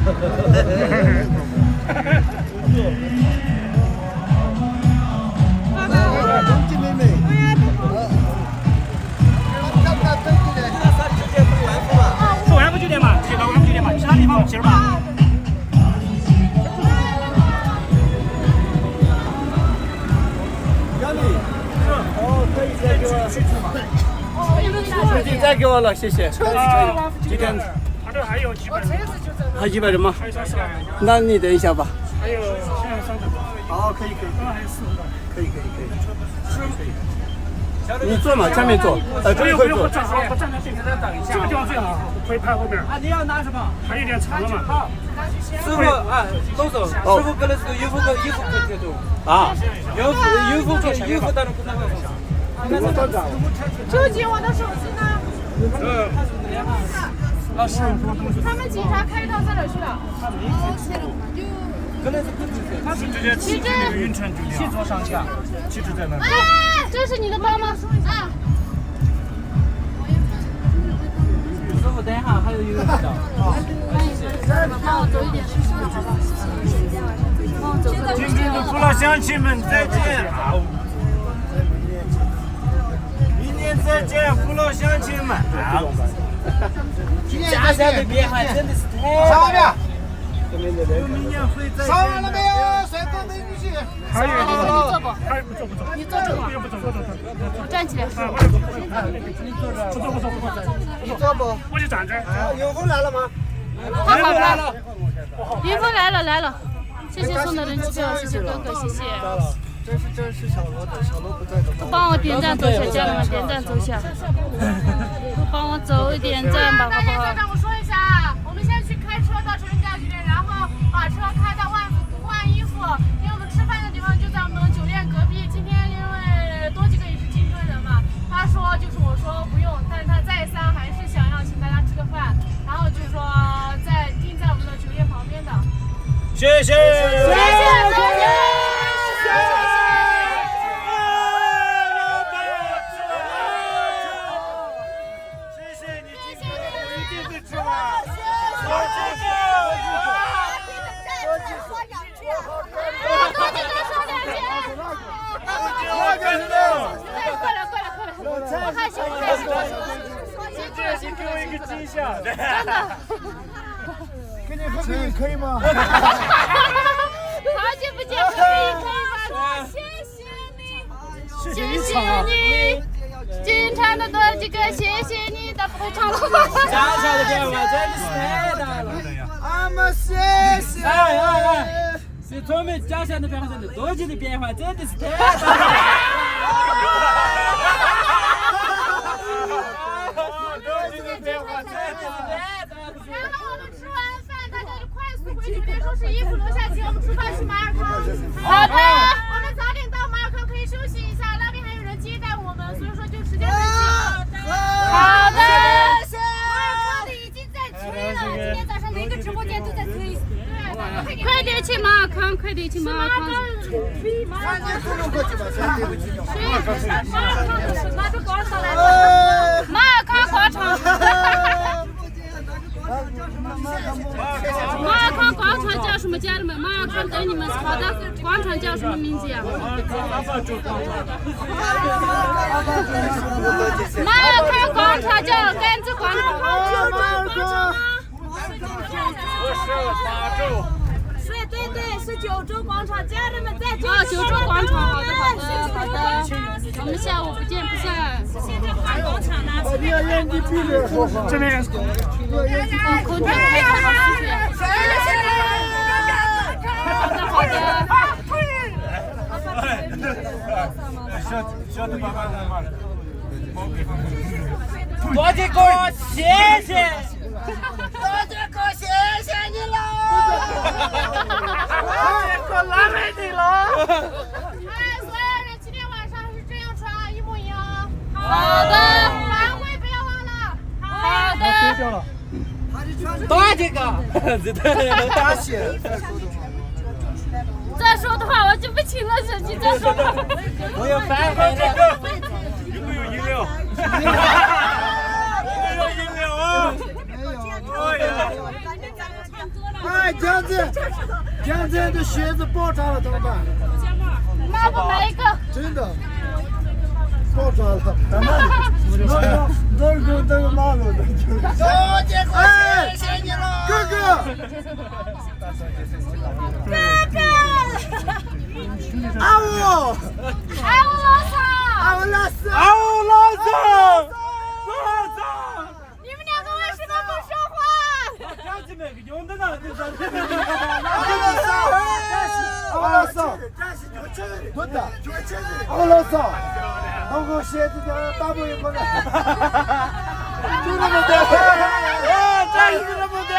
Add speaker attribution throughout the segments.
Speaker 1: 是万福酒店嘛？去到万福酒店嘛？其他地方不去了吧？
Speaker 2: 可以再给我，再给我了，谢谢。几点？
Speaker 1: 他这还有几百人，
Speaker 2: 还100人吗？
Speaker 1: 还有30来人。
Speaker 2: 那你等一下吧。
Speaker 1: 还有现在300多。
Speaker 2: 好，可以。
Speaker 1: 还有400多。
Speaker 2: 可以。你坐嘛，前面坐。
Speaker 1: 不用，我站好，我站在这边等一下。这个地方最好，可以拍后面。
Speaker 3: 啊，你要拿什么？
Speaker 1: 还有点长了嘛。
Speaker 3: 好，师傅啊，董总，师傅给的是衣服可以贴住。
Speaker 2: 啊，
Speaker 3: 衣服当然不能够。
Speaker 4: 周姐，我的手机呢？
Speaker 3: 老师，
Speaker 4: 他们警察开到这儿去了。
Speaker 3: 可能是不知道。
Speaker 1: 他是直接骑那个云城酒店，
Speaker 3: 坐上下，
Speaker 1: 旗帜在那里。
Speaker 4: 这是你的包吗？啊。
Speaker 3: 师傅，等一下，还有一个味道。
Speaker 4: 帮我走一点，好吧？帮我走。
Speaker 1: 今天的父老乡亲们再见。明年再见，父老乡亲们。
Speaker 3: 家乡的变化真的是太
Speaker 2: 上面。
Speaker 1: 明年会再见。
Speaker 2: 上完了没有？帅哥美女去。
Speaker 1: 还有一个，
Speaker 4: 你坐不？
Speaker 1: 还不走。
Speaker 4: 你坐这个。
Speaker 1: 不走。
Speaker 4: 我站起来。
Speaker 1: 你坐不？我就站这儿。
Speaker 2: 云峰来了吗？
Speaker 4: 好来了。云峰来了。谢谢送的人机票，谢谢哥哥，谢谢。
Speaker 2: 这是小罗的，小罗不在的。
Speaker 4: 都帮我点赞走下，家人们点赞走下。都帮我走一点赞吧，好不好？
Speaker 5: 大家长，我说一下啊，我们现在去开车到成人家酒店，然后把车开到万一府，因为我们吃饭的地方就在我们酒店隔壁。今天因为多几个也是青春人嘛，他说就是我说不用，但是他再三还是想要请大家吃个饭，然后就说定在我们的酒店旁边的。
Speaker 1: 谢谢
Speaker 5: 周姐。
Speaker 4: 我害羞。
Speaker 1: 你给我一个惊吓，
Speaker 4: 真的。
Speaker 2: 跟你合个影可以吗？
Speaker 4: 好久不见，可以吗？谢谢你，经常的多几个，谢谢你的不常的。
Speaker 3: 家乡的变化真的是太大了。
Speaker 2: 谢谢。
Speaker 3: 哎，是我们家乡的变化真的，多吉的变化真的是太大了。
Speaker 5: 然后我们吃完饭，大家就快速回酒店收拾衣服，留下钱，我们出发去马尔康。
Speaker 4: 好的。
Speaker 5: 我们早点到马尔康，可以休息一下，那边还有人接待我们，所以说就时间很紧。
Speaker 4: 好的。
Speaker 5: 马尔康的已经在催了，今天早上每个直播间都在催。
Speaker 4: 快点去马尔康，快点去马尔康。
Speaker 2: 3点钟过去吧，3点钟。
Speaker 5: 马尔康就是哪个广场来的？
Speaker 4: 马尔康广场。马尔康广场叫什么？家人们，马尔康等你们。好的，广场叫什么名字呀？马尔康广场叫甘蔗广场。
Speaker 5: 对，是九州广场，家人们在
Speaker 4: 九州广场，好的。我们下午不见不散。
Speaker 5: 现在换广场呢？
Speaker 2: 你要眼睛闭着说话。
Speaker 1: 这边。
Speaker 4: 空调开开好舒服呀。好的。
Speaker 1: 小的爸爸在哪里？
Speaker 3: 多吉哥，谢谢。
Speaker 2: 大姐哥，谢谢你了！
Speaker 1: 我拉美你了。
Speaker 5: 所有人今天晚上是这样穿，一模一样。
Speaker 4: 好的。
Speaker 5: 晚会不要忘了。
Speaker 4: 好的。
Speaker 1: 掉了。
Speaker 3: 多吉哥，
Speaker 2: 大谢。
Speaker 4: 再说的话我就不请了，你再说吧。
Speaker 3: 我有反悔了。
Speaker 1: 有没有饮料？有饮料啊！哎呀！
Speaker 2: 天天的鞋子爆炸了怎么办？
Speaker 4: 妈，我买一个。
Speaker 2: 真的爆炸了，在哪里？那个马路的。哎，谢谢你了，哥哥。阿五，老师。
Speaker 4: 你们两个为什么不说话？
Speaker 2: 阿老师，我个鞋子叫大不一个人，就那么多，这是那么多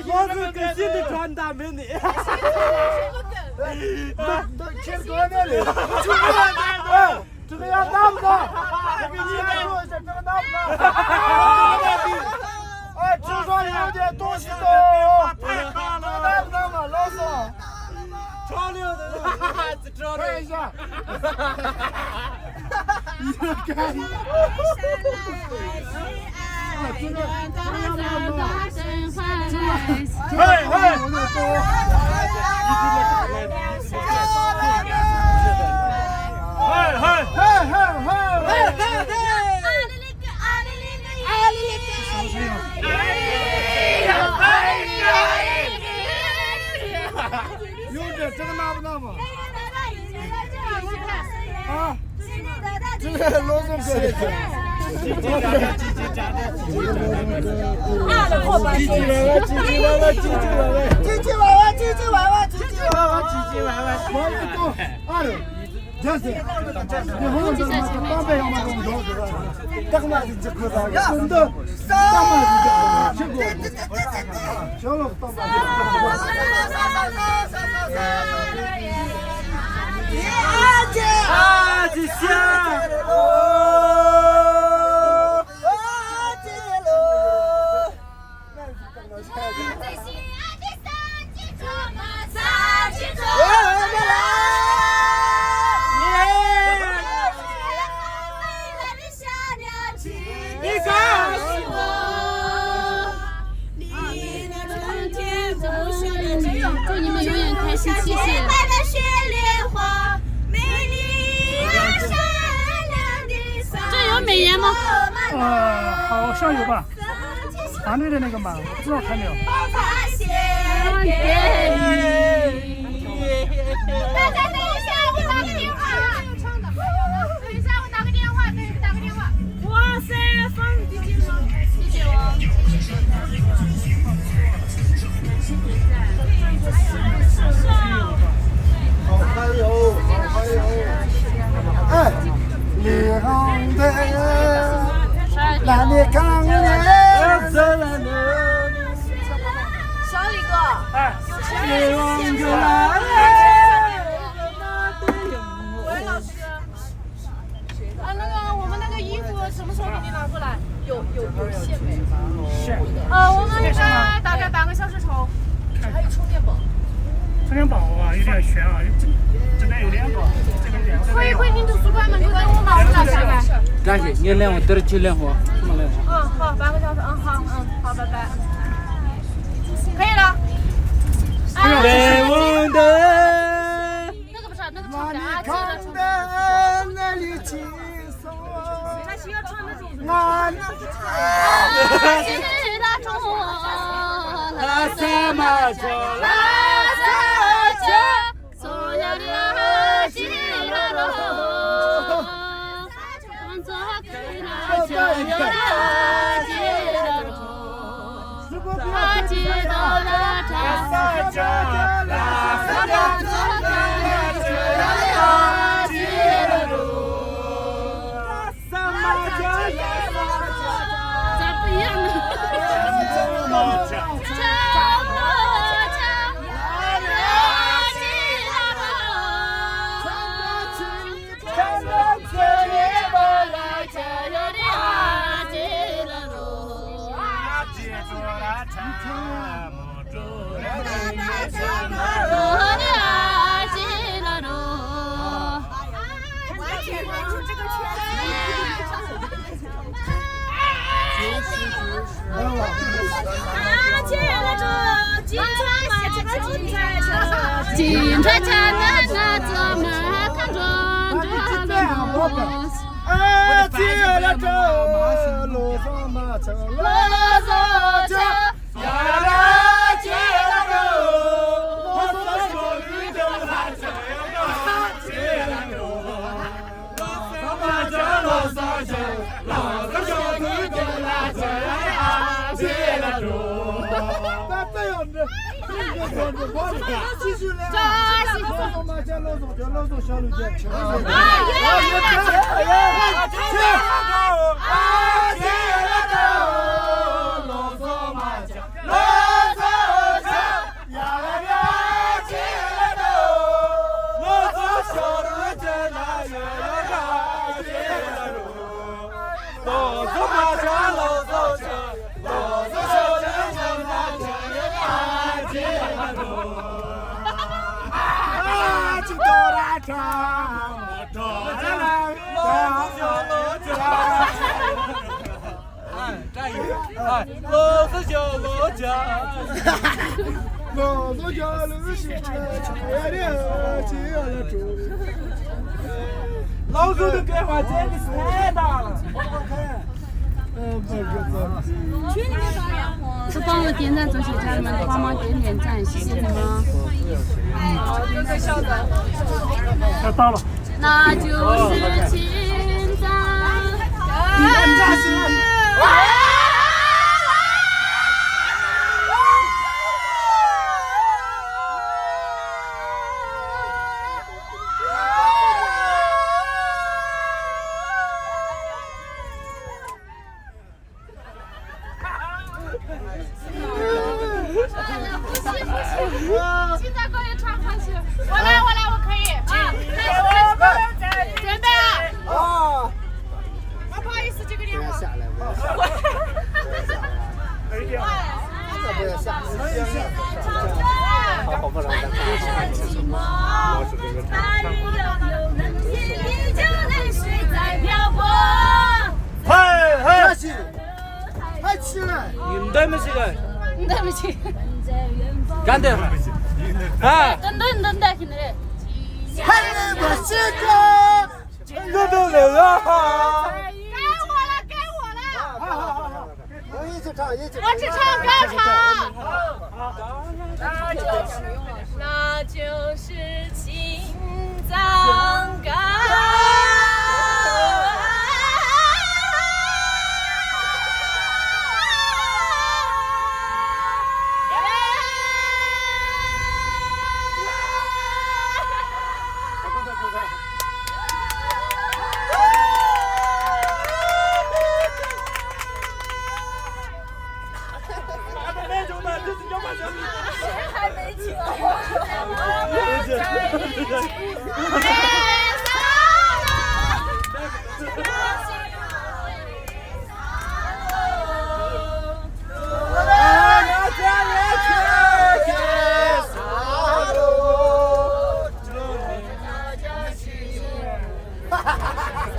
Speaker 3: 老子跟新的穿搭没你。
Speaker 2: 都钱搁那里，这个要拿不拿？这个你来说一下，这个拿不拿？哎，至少有点东西都，拿不拿嘛，老师？
Speaker 3: 潮流的，
Speaker 2: 看一下。你看。这个拿不拿嘛？啊，这个老总可以。
Speaker 4: 祝你们永远开心，谢谢。这有美颜吗？
Speaker 1: 好像有吧。团队的那个嘛，不知道看没有。
Speaker 4: 大家等一下，我打个电话。等一下，我打个电话，打个电话。哇塞，放弟弟吗？弟弟哦。
Speaker 2: 还有，哎，李航的那里看见
Speaker 5: 小李哥，有钱喂，老师，那个我们那个衣服什么时候给你拿过来？有线没？
Speaker 1: 线。
Speaker 5: 我们应该大概半个小时抽。还有充电宝。
Speaker 1: 充电宝啊，有点悬啊，这边有2个，这边2个。
Speaker 5: 可以进图书馆门口等我吗？我拿下来。
Speaker 3: 感谢你来我这儿去来货，什么来货？
Speaker 5: 好，半个小时，好，拜拜。可以了。
Speaker 3: 来我的。
Speaker 4: 那个不是，那个穿不了啊，这个穿不了。
Speaker 2: 那里轻松，
Speaker 5: 他需要穿那种。
Speaker 3: 拉萨马车，拉萨车，
Speaker 4: 所有的吉拉罗，我走开了，所有的吉拉罗，他吉到了扎萨车，拉萨车，吉拉罗，
Speaker 3: 拉萨马车，
Speaker 4: 咋不一样呢？金川前的那座门看中中的梦。
Speaker 2: 哎，进了这路上马车，路上车，呀啦进了这，我说说你就来这呀，进了这，路上马车，路上车，路上说你就来这呀，进了这。那这样子，这个样子，我继续来。路上马车，路上车，路上小路街，吃了这。老子叫老家，老子叫老西
Speaker 3: 老周的变化真的是太大了。
Speaker 4: 是帮我点赞，祝谢家人们帮忙点赞，谢谢你们。
Speaker 1: 要到了。
Speaker 4: 那就是青藏
Speaker 5: 现在可以穿上去，我来，我可以啊！准备啊！啊，不好意思，这个电话。下来，
Speaker 2: 不要下好不容易嗨，还起来！
Speaker 3: 你对不起个，
Speaker 4: 对不起。
Speaker 3: 干得啊！
Speaker 4: 等待听的。
Speaker 2: 还能不起个？我都来了哈！
Speaker 5: 该我了！
Speaker 2: 好，我一起唱，
Speaker 5: 我只唱歌唱。那就是青藏高。还没请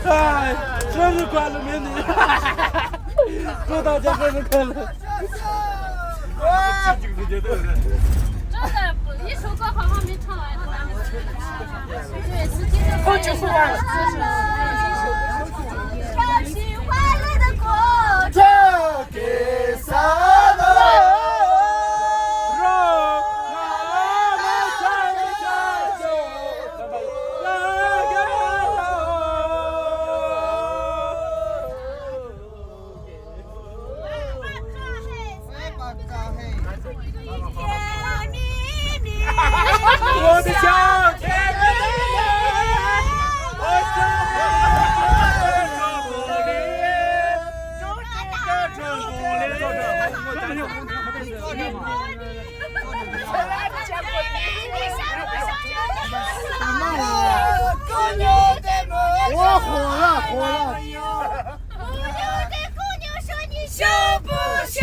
Speaker 3: 哎，生日快乐，美女！祝大家生日快乐！
Speaker 4: 真的不，一首歌好像没唱完呢，咱们。对，是今天。
Speaker 2: 好就是完了。
Speaker 4: 开心快乐的过
Speaker 2: 这给啥的？
Speaker 3: 我的小天地，我想
Speaker 2: 我火了！
Speaker 5: 笑不笑？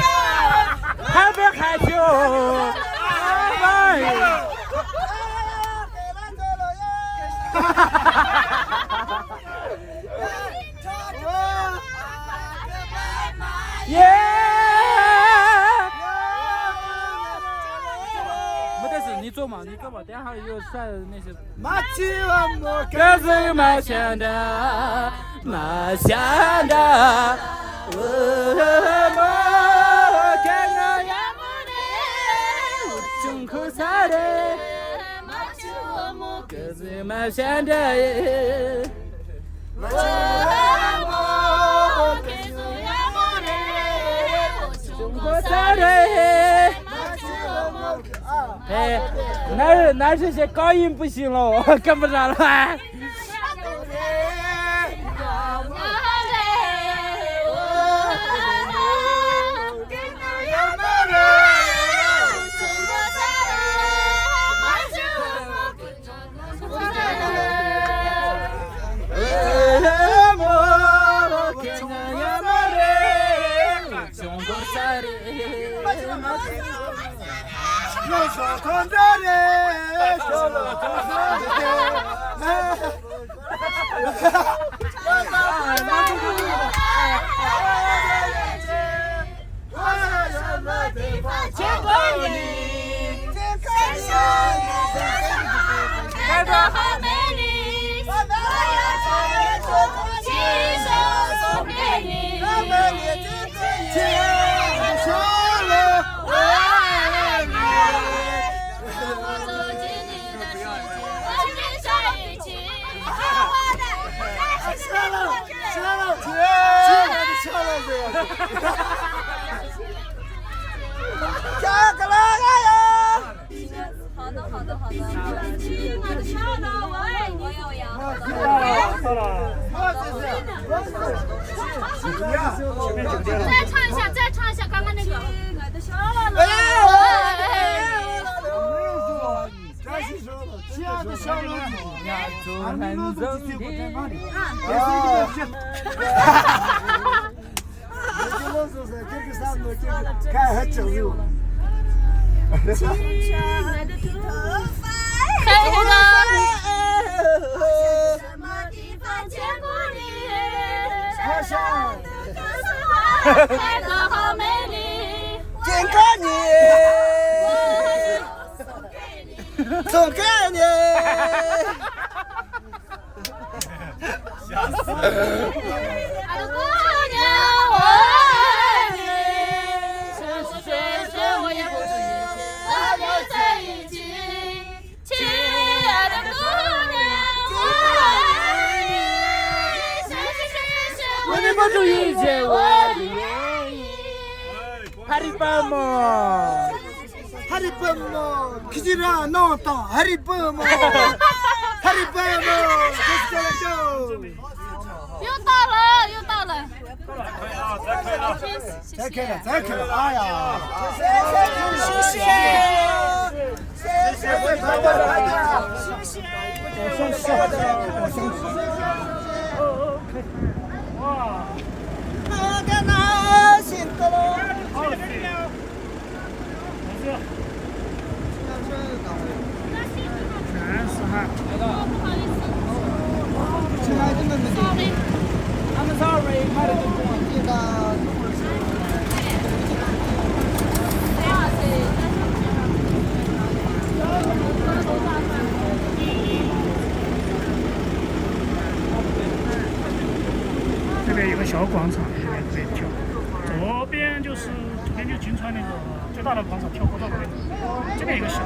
Speaker 3: 害不害羞？耶！没得事，你做嘛。你走吧，等下有帅的那些。
Speaker 2: 马起了么？
Speaker 3: 各自马现的，马现的，我们看那呀么的，胸口擦的，各自马现的。哎，那这些高音不行了，我跟不上了。
Speaker 2: 小团子的，小团子
Speaker 4: 见过你，看着好美丽，我要唱一首情歌送给你，亲爱的小人，我爱你。我走进你的世界，我跟上一起。
Speaker 2: 起来了，加个来呀！
Speaker 4: 好的。亲爱的小人，我爱你。
Speaker 1: 到了。
Speaker 5: 再唱一下刚刚那个。
Speaker 2: 亲爱的小人，俺们都是去过在哪里？看还真有。亲爱的头发，
Speaker 4: 黑的，什么地方见过你？
Speaker 2: 好像
Speaker 4: 开得好美丽，
Speaker 2: 见过你，送给你。
Speaker 4: 爱的姑娘，我爱你，生是水深我也不是你，我们在一起。亲爱的姑娘，我爱你，生是水深
Speaker 3: 我能帮助一切我的原因。哈利波特。
Speaker 2: 하리뻔모 기지라 넣었다 하리뻔모 하리뻔모 됐어
Speaker 5: 又到了。
Speaker 2: 再开了哎呀谢谢
Speaker 1: 哇！
Speaker 2: 我的那心头
Speaker 1: 好了，没事。全是汗。
Speaker 2: 亲爱的妹妹
Speaker 3: I'm sorry， 快点就
Speaker 1: 这边有个小广场，这边可以跳。左边就是金川那个最大的广场，跳国道那边。这边有个小。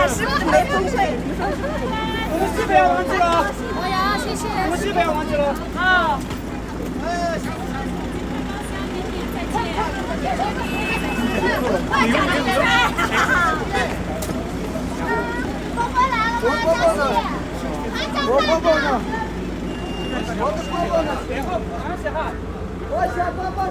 Speaker 2: 是不是没风水？我们西北要忘记了。
Speaker 5: 我要谢谢。
Speaker 2: 我们西北要忘记了。
Speaker 5: 好。
Speaker 2: 我的哥哥呢？我小爸爸。